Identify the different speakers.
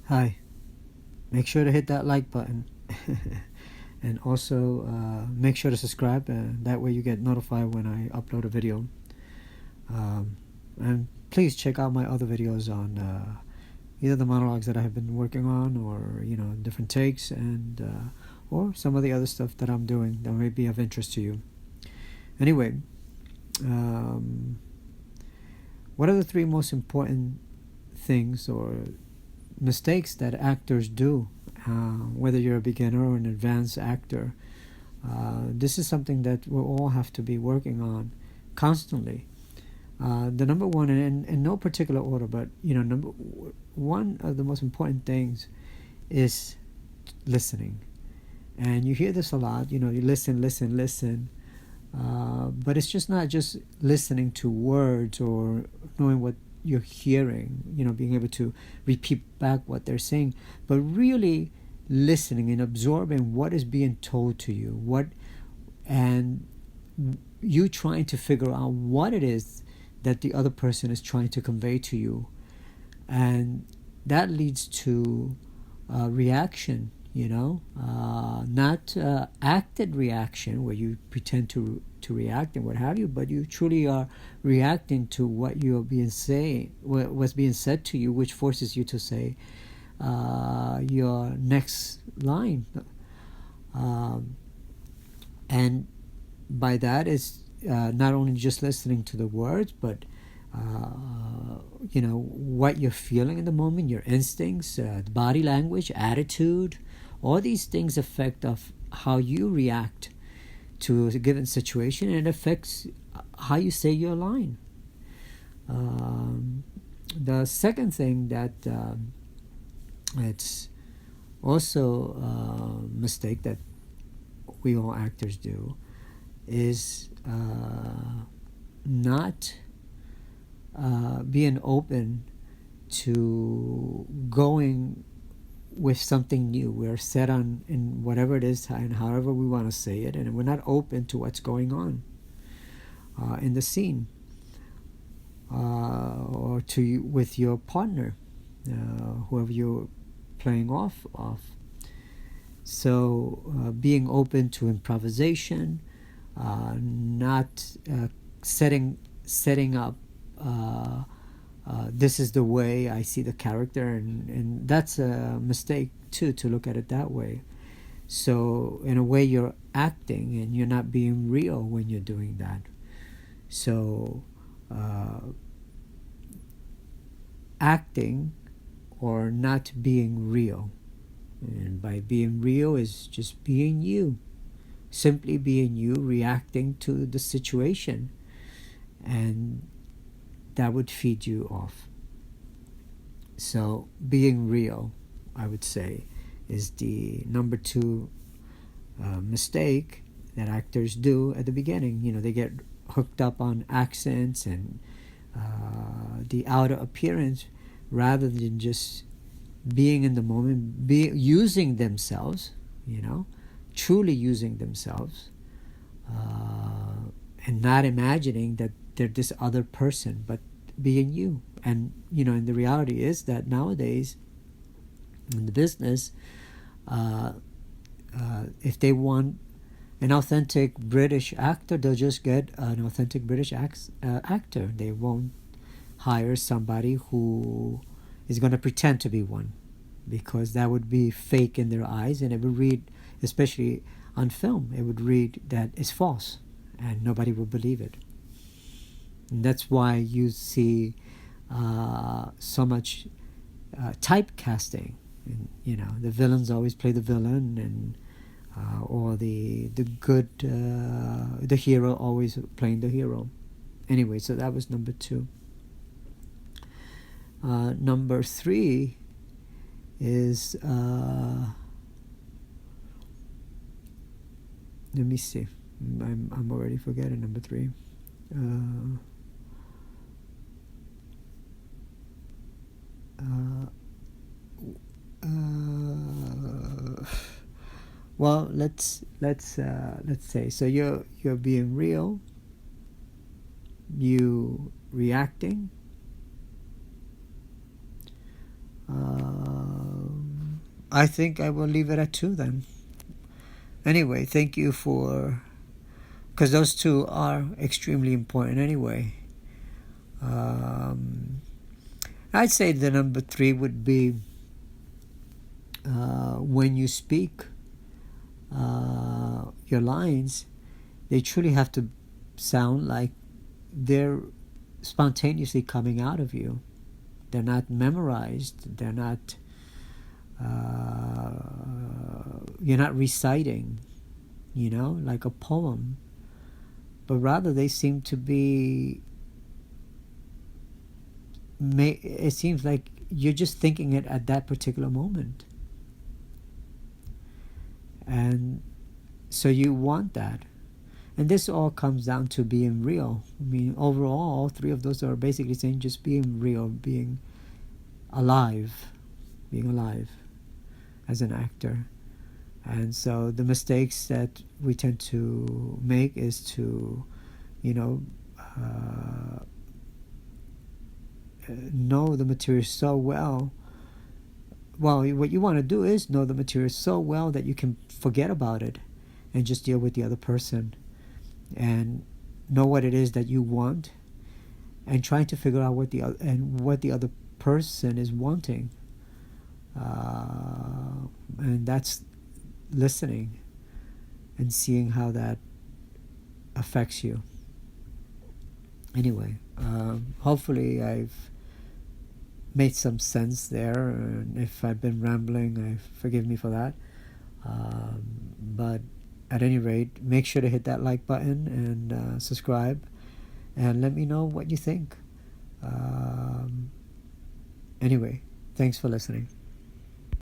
Speaker 1: Hi, make sure to hit that like button. And also make sure to subscribe. That way you get notified when I upload a video. And please check out my other videos on either the monologues that I have been working on, or different takes, and or some of the other stuff that I'm doing that may be of interest to you. Anyway, what are the three most important things or mistakes that actors do, whether you're a beginner or an advanced actor? This is something that we'll all have to be working on constantly. The number one, and in no particular order, but number one of the most important things is listening. And you hear this a lot. You listen. But it's just not just listening to words or knowing what you're hearing, being able to repeat back what they're saying, but really listening and absorbing what is being told to you, and you trying to figure out what it is that the other person is trying to convey to you. And that leads to reaction, not acted reaction where you pretend to react and what have you, but you truly are reacting to what you're being saying, what's being said to you, which forces you to say your next line. And by that is not only just listening to the words, but what you're feeling in the moment, your instincts, body language, attitude. All these things affect of how you react to a given situation, and it affects how you say your line. The second thing that it's also a mistake that we all actors do is not being open to going with something new. We're set on in whatever it is and however we want to say it, and we're not open to what's going on in the scene, or with your partner, whoever you're playing off of. So being open to improvisation, not setting up this is the way I see the character, and that's a mistake too, to look at it that way. So in a way you're acting and you're not being real when you're doing that. So acting or not being real, and by being real is just being you, simply being you, reacting to the situation, and that would feed you off. So being real, I would say, is the number two mistake that actors do at the beginning. They get hooked up on accents and the outer appearance, rather than just being in the moment, using themselves, truly using themselves, and not imagining that they're this other person, but being you. And and the reality is that nowadays in the business, if they want an authentic British actor, they'll just get an authentic British actor. They won't hire somebody who is going to pretend to be one, because that would be fake in their eyes, and it would read, especially on film, it would read that it's false, and nobody would believe it. And that's why you see so much typecasting. And, the villains always play the villain, and or the good the hero always playing the hero. Anyway, so that was number two. Number three is let me see. I'm already forgetting number three. Well, let's say, so you're being real, you reacting, I think I will leave it at 2 then. Anyway, thank you for, because those two are extremely important anyway. I'd say the number 3 would be when you speak your lines, they truly have to sound like they're spontaneously coming out of you. They're not memorized. They're not. You're not reciting, like a poem, but rather they seem to be. It seems like you're just thinking it at that particular moment, and so you want that. And this all comes down to being real. I mean, overall, all 3 of those are basically saying just being real, being alive as an actor. And so the mistakes that we tend to make is to, know the material so well. Well, what you want to do is know the material so well that you can forget about it and just deal with the other person and know what it is that you want and trying to figure out what the other person is wanting. And that's listening and seeing how that affects you. Anyway, hopefully I've made some sense there, and if I've been rambling, forgive me for that. But at any rate, make sure to hit that like button and subscribe, and let me know what you think. Anyway, thanks for listening.